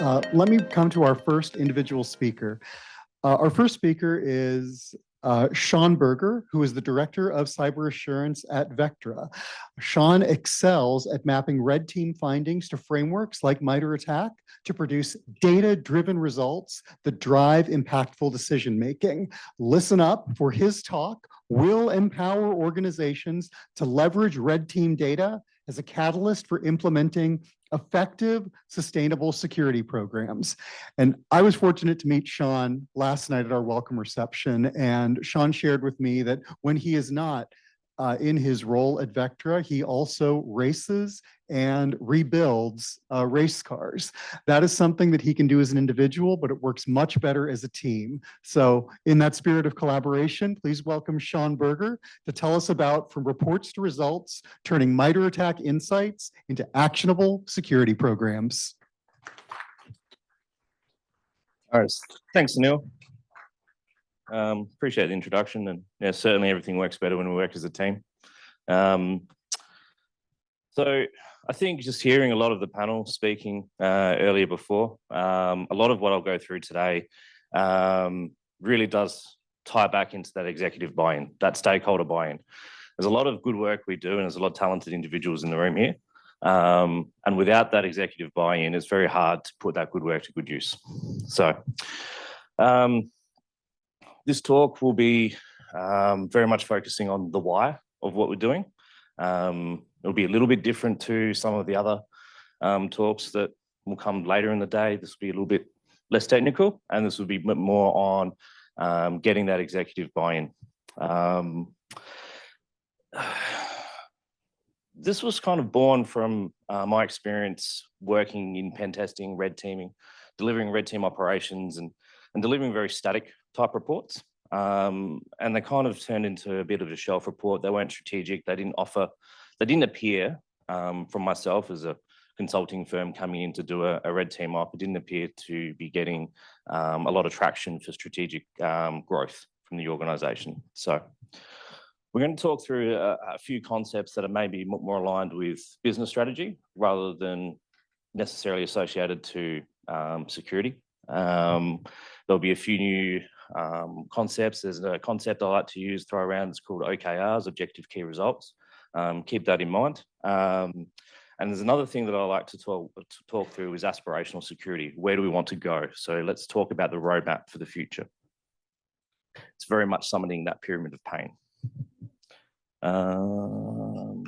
Let me come to our first individual speaker. Our first speaker is Shaun Berger, who is the Director of Cyber Assurance at Vectra. Shaun excels at mapping red team findings to frameworks like MITRE ATT&CK to produce data-driven results that drive impactful decision-making. Listen up, for his talk will empower organizations to leverage red team data as a catalyst for implementing effective, sustainable security programs. And I was fortunate to meet Shaun last night at our welcome reception, and Shaun shared with me that when he is not in his role at Vectra, he also races and rebuilds race cars. That is something that he can do as an individual, but it works much better as a team. So in that spirit of collaboration, please welcome Shaun Berger to tell us about from reports to results, turning MITRE ATT&CK insights into actionable security programs. All right, thanks, Neil. Appreciate the introduction, and yeah, certainly everything works better when we work as a team. So I think just hearing a lot of the panel speaking earlier before, a lot of what I'll go through today really does tie back into that executive buy-in, that stakeholder buy-in. There's a lot of good work we do, and there's a lot of talented individuals in the room here. And without that executive buy-in, it's very hard to put that good work to good use. So this talk will be very much focusing on the why of what we're doing. It'll be a little bit different to some of the other talks that will come later in the day. This will be a little bit less technical, and this will be more on getting that executive buy-in. This was kind of born from my experience working in pen testing, red teaming, delivering red team operations, and delivering very static type reports. And they kind of turned into a bit of a shelf report. They weren't strategic. They didn't appear from myself as a consulting firm coming in to do a red team op. It didn't appear to be getting a lot of traction for strategic growth from the organization. So we're going to talk through a few concepts that are maybe more aligned with business strategy rather than necessarily associated to security. There'll be a few new concepts. There's a concept I like to use, throw around, it's called OKRs, Objective Key Results. Keep that in mind. And there's another thing that I like to talk through is aspirational security. Where do we want to go? So let's talk about the roadmap for the future. It's very much summoning that pyramid of pain. How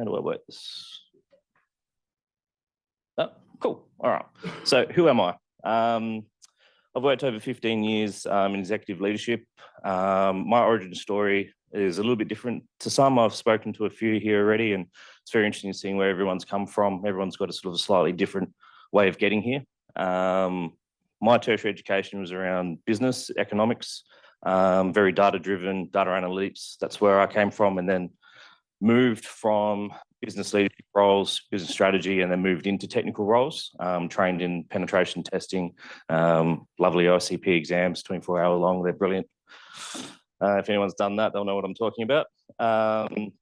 do I work this? Oh, cool. All right. So who am I? I've worked over 15 years in executive leadership. My origin story is a little bit different to some. I've spoken to a few here already, and it's very interesting seeing where everyone's come from. Everyone's got a sort of a slightly different way of getting here. My tertiary education was around business, economics, very data-driven, data analytics. That's where I came from, and then moved from business leadership roles, business strategy, and then moved into technical roles, trained in penetration testing, lovely OSCP exams, 24-hour long, they're brilliant. If anyone's done that, they'll know what I'm talking about. And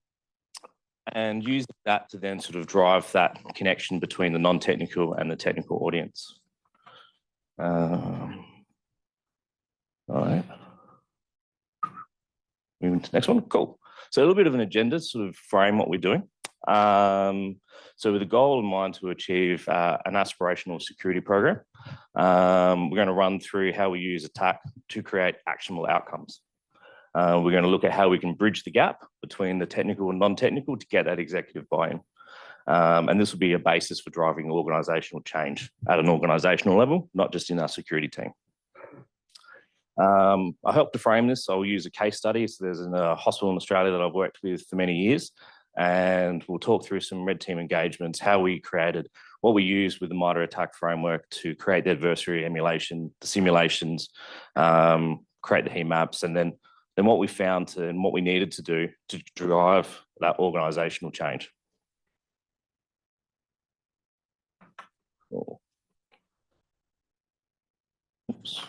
using that to then sort of drive that connection between the non-technical and the technical audience. All right. Moving to the next one, cool. So a little bit of an agenda to sort of frame what we're doing. So with a goal in mind to achieve an aspirational security program, we're going to run through how we use ATT&CK to create actionable outcomes. We're going to look at how we can bridge the gap between the technical and non-technical to get that executive buy-in. And this will be a basis for driving organisational change at an organisational level, not just in our security team. I helped to frame this. I'll use a case study. So there's a hospital in Australia that I've worked with for many years, and we'll talk through some red team engagements, how we created, what we used with the MITRE ATT&CK framework to create the adversary emulation, the simulations, create the heat maps, and then what we found and what we needed to do to drive that organisational change. Oh. Oops.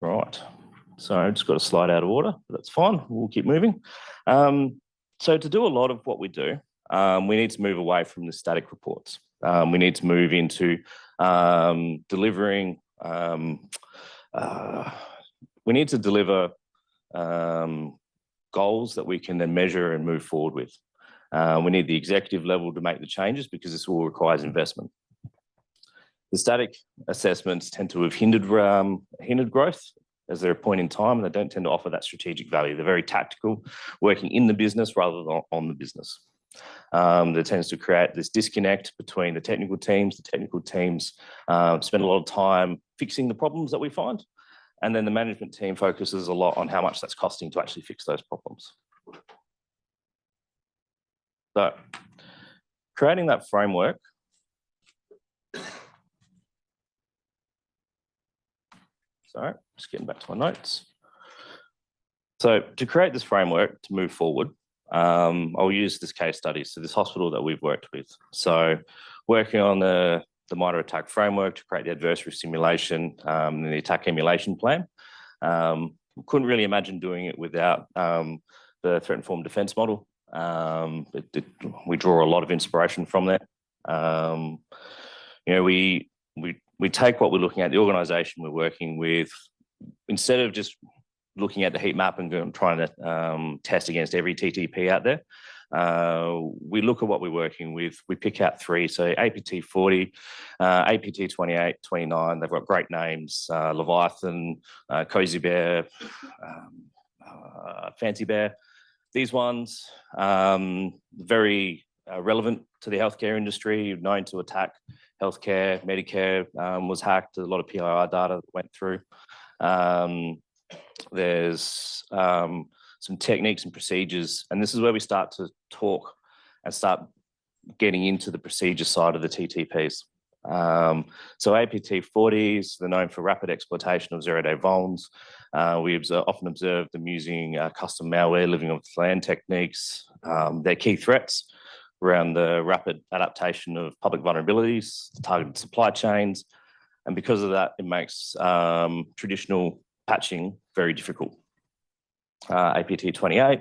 Right, so I just got to slide out of order, but that's fine. We'll keep moving. So to do a lot of what we do, we need to move away from the static reports. We need to move into delivering. We need to deliver goals that we can then measure and move forward with. We need the executive level to make the changes because this all requires investment. The static assessments tend to have hindered growth as they're a point in time, and they don't tend to offer that strategic value. They're very tactical, working in the business rather than on the business. That tends to create this disconnect between the technical teams. The technical teams spend a lot of time fixing the problems that we find, and then the management team focuses a lot on how much that's costing to actually fix those problems. So, creating that framework. Sorry, just getting back to my notes. So to create this framework to move forward, I'll use this case study. So this hospital that we've worked with. So working on the MITRE ATT&CK framework to create the adversarial simulation and the attack emulation plan. Couldn't really imagine doing it without the threat informed defense model. We draw a lot of inspiration from that. We take what we're looking at, the organisation we're working with, instead of just looking at the heat map and trying to test against every TTP out there. We look at what we're working with. We pick out 3, so APT 40, APT 28, 29. They've got great names: Leviathan, Cozy Bear, Fancy Bear. These ones very relevant to the healthcare industry, known to attack healthcare. Medicare was hacked. A lot of PII data that went through. There's some techniques and procedures, and this is where we start to talk and start getting into the procedure side of the TTPs. So APT 40s, they're known for rapid exploitation of zero-day vulns. We often observe them using custom malware, living off the land techniques. Their key threats around the rapid adaptation of public vulnerabilities, targeted supply chains, and because of that, it makes traditional patching very difficult. APT 28,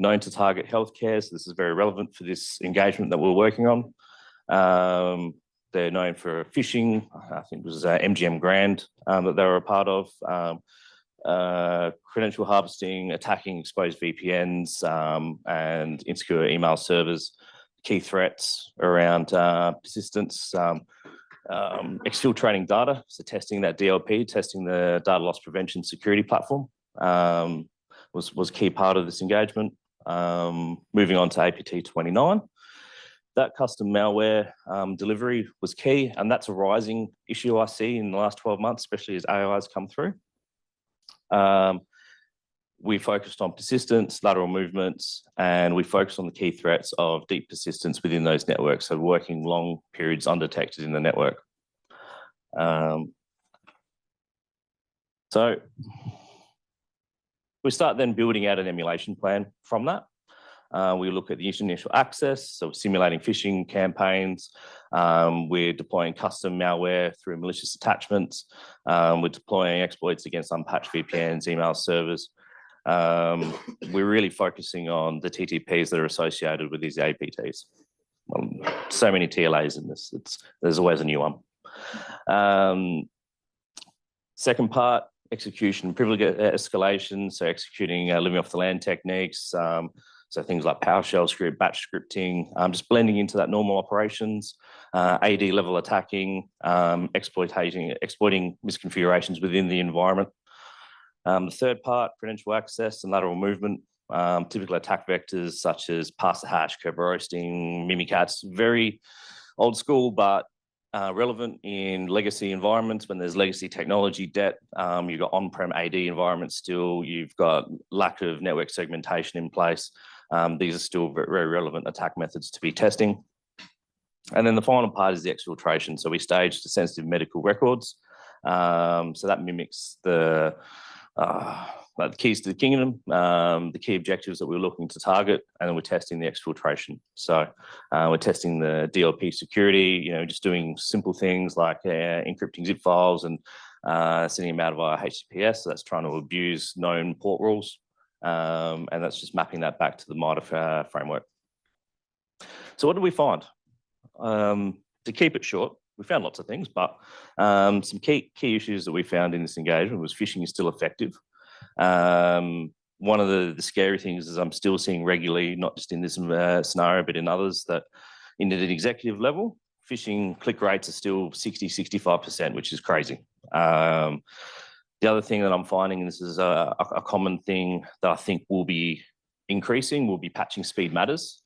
known to target healthcare, so this is very relevant for this engagement that we're working on. They're known for phishing. I think it was MGM Grand that they were a part of. Credential harvesting, attacking exposed VPNs and insecure email servers. Key threats around persistence, exfiltrating data, so testing that DLP, testing the data loss prevention security platform was a key part of this engagement. Moving on to APT 29. That custom malware delivery was key, and that's a rising issue I see in the last 12 months, especially as AI has come through. We focused on persistence, lateral movements, and we focused on the key threats of deep persistence within those networks, so working long periods undetected in the network. So we start then building out an emulation plan from that. We look at the initial access, so simulating phishing campaigns. We're deploying custom malware through malicious attachments. We're deploying exploits against unpatched VPNs, email servers. We're really focusing on the TTPs that are associated with these APTs. So many TLAs in this, there's always a new one. Second part, execution, privilege escalation, so executing living off the land techniques, so things like PowerShell script, batch scripting, just blending into that normal operations, AD level attacking, exploiting misconfigurations within the environment. The third part, credential access and lateral movement, typical attack vectors such as pass the hash, Kerberoasting, Mimikatz, very old school, but relevant in legacy environments when there's legacy technology debt. You've got on-prem AD environments still, you've got lack of network segmentation in place. These are still very relevant attack methods to be testing. And then the final part is the exfiltration. So we staged the sensitive medical records. So that mimics the keys to the kingdom, the key objectives that we're looking to target, and then we're testing the exfiltration. So we're testing the DLP security, just doing simple things like encrypting zip files and sending them out via HTTPS. So that's trying to abuse known port rules. And that's just mapping that back to the MITRE framework. So what did we find? to keep it short, we found lots of things, but some key issues that we found in this engagement was phishing is still effective. One of the scary things is I'm still seeing regularly, not just in this scenario, but in others, that in at an executive level, phishing click rates are still 60–65%, which is crazy. The other thing that I'm finding, and this is a common thing that I think will be increasing, will be patching speed matters.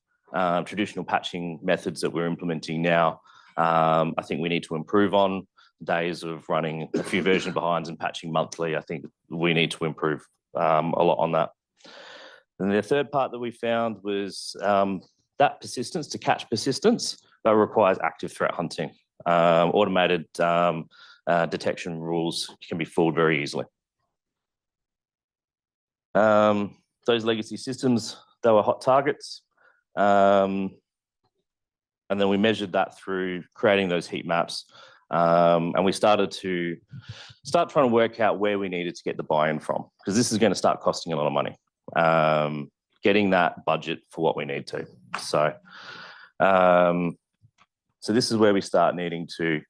Traditional patching methods that we're implementing now, I think we need to improve on. Days of running a few version behinds and patching monthly, I think we need to improve a lot on that. And the third part that we found was that persistence, to catch persistence, that requires active threat hunting. Automated detection rules can be fooled very easily. Those legacy systems, they were hot targets. And then we measured that through creating those heat maps. And we started trying to work out where we needed to get the buy-in from, because this is going to start costing a lot of money, getting that budget for what we need to. So this is where we start needing to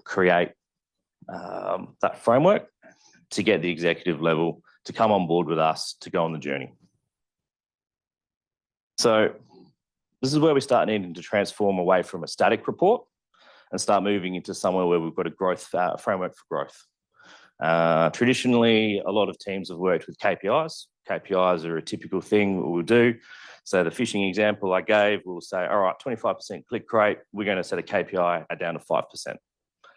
create that framework to get the executive level to come on board with us to go on the journey. So this is where we start needing to transform away from a static report and start moving into somewhere where we've got a growth framework for growth. Traditionally, a lot of teams have worked with KPIs. KPIs are a typical thing that we'll do. So the phishing example I gave, we'll say, all right, 25% click rate, we're going to set a KPI down to 5%.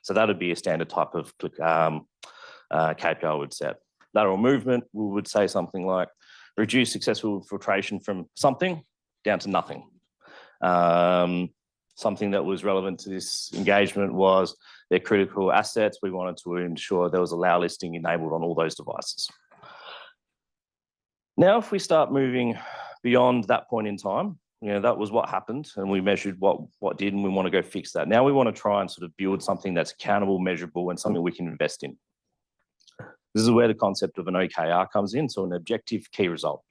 So that would be a standard type of click, KPI we would set. Lateral movement, we would say something like reduce successful filtration from something down to nothing. Something that was relevant to this engagement was their critical assets. We wanted to ensure there was allow listing enabled on all those devices. Now, if we start moving beyond that point in time, that was what happened, and we measured what did, and we want to go fix that. Now we want to try and sort of build something that's accountable, measurable, and something we can invest in. This is where the concept of an OKR comes in, so an objective key result.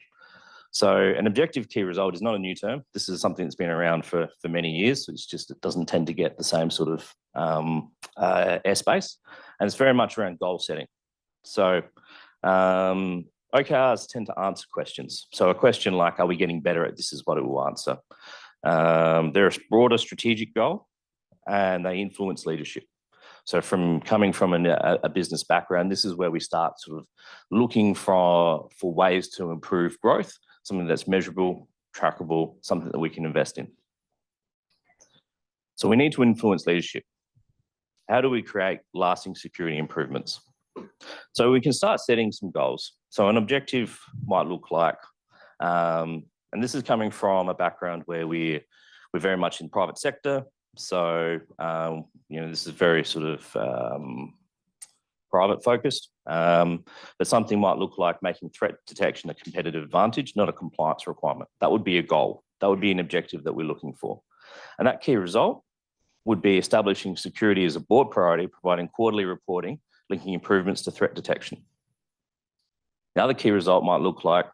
So an objective key result is not a new term. This is something that's been around for many years. It's just, it doesn't tend to get the same sort of airspace, and it's very much around goal setting. So OKRs tend to answer questions. So a question like, are we getting better at this, is what it will answer. They're a broader strategic goal, and they influence leadership. So coming from a business background, this is where we start sort of looking for ways to improve growth, something that's measurable, trackable, something that we can invest in. So we need to influence leadership. How do we create lasting security improvements? So we can start setting some goals. So an objective might look like, and this is coming from a background where we're very much in private sector. So, this is very sort of private focused, but something might look like making threat detection a competitive advantage, not a compliance requirement. That would be a goal. That would be an objective that we're looking for. And that key result would be establishing security as a board priority, providing quarterly reporting, linking improvements to threat detection. Now, the key result might look like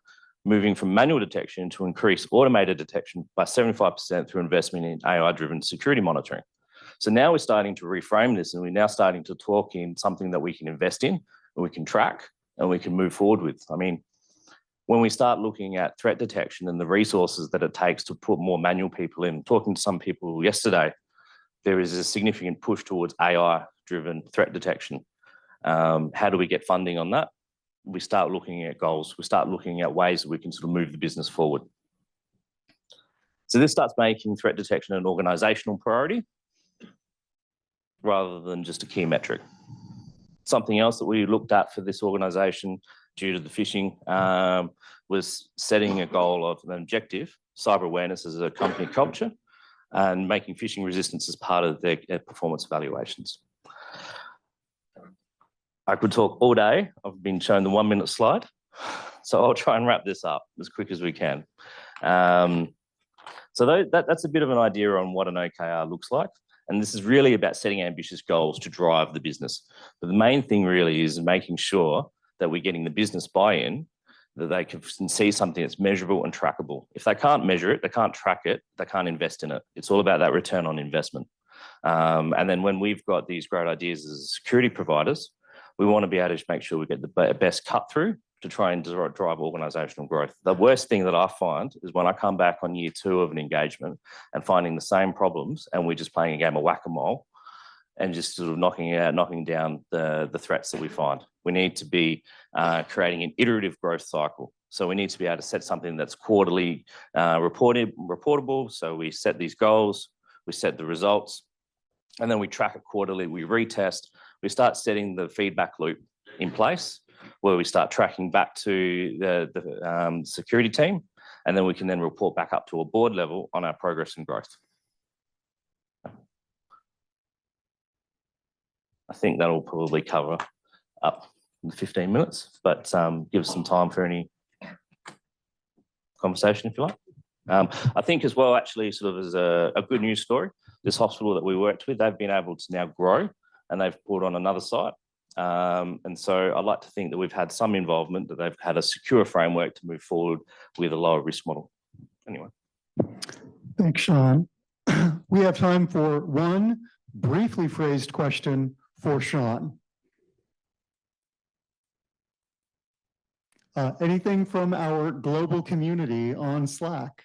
moving from manual detection to increase automated detection by 75% through investment in AI-driven security monitoring. So now we're starting to reframe this, and we're now starting to talk in something that we can invest in, and we can track, and we can move forward with. I mean, when we start looking at threat detection and the resources that it takes to put more manual people in, talking to some people yesterday, there is a significant push towards AI-driven threat detection. How do we get funding on that? We start looking at goals. We start looking at ways that we can sort of move the business forward. So this starts making threat detection an organizational priority rather than just a key metric. Something else that we looked at for this organization due to the phishing was setting a goal of an objective, cyber awareness as a company culture, and making phishing resistance as part of their performance evaluations. I could talk all day. I've been shown the 1-minute slide, so I'll try and wrap this up as quick as we can. So that's a bit of an idea on what an OKR looks like. And this is really about setting ambitious goals to drive the business. But the main thing really is making sure that we're getting the business buy-in, that they can see something that's measurable and trackable. If they can't measure it, they can't track it, they can't invest in it. It's all about that return on investment. And then when we've got these great ideas as security providers, we want to be able to make sure we get the best cut through to try and drive organisational growth. The worst thing that I find is when I come back on year 2 of an engagement and finding the same problems, and we're just playing a game of whack-a-mole and just sort of knocking down the threats that we find. We need to be creating an iterative growth cycle. So we need to be able to set something that's quarterly reportable. So we set these goals, we set the results, and then we track it quarterly, we retest, we start setting the feedback loop in place where we start tracking back to the security team, and then we can then report back up to a board level on our progress and growth. I think that'll probably cover up the 15 minutes, but give us some time for any conversation if you like. I think as well, actually, sort of as a good news story, this hospital that we worked with, they've been able to now grow and they've put on another site. And so I'd like to think that we've had some involvement, that they've had a secure framework to move forward with a lower risk model. Anyway. Thanks, Shaun. We have time for one briefly phrased question for Shaun. Anything from our global community on Slack?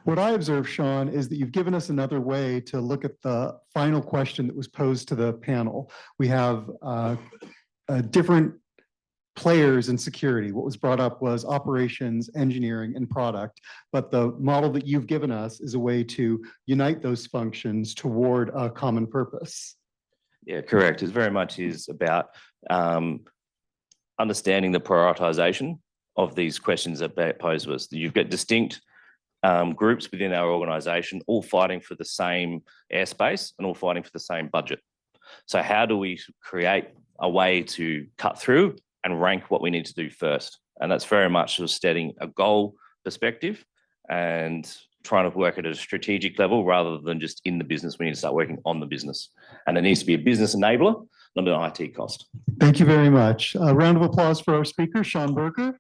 What I observe, Shaun, is that you've given us another way to look at the final question that was posed to the panel. We have different players in security. What was brought up was operations, engineering, and product. But the model that you've given us is a way to unite those functions toward a common purpose. Yeah, correct. It very much is about understanding the prioritization of these questions that are posed to us. You've got distinct groups within our organisation all fighting for the same airspace and all fighting for the same budget. So how do we create a way to cut through and rank what we need to do first? And that's very much sort of setting a goal perspective and trying to work at a strategic level rather than just in the business. We need to start working on the business. And it needs to be a business enabler, not an IT cost. Thank you very much. A round of applause for our speaker, Shaun Berger.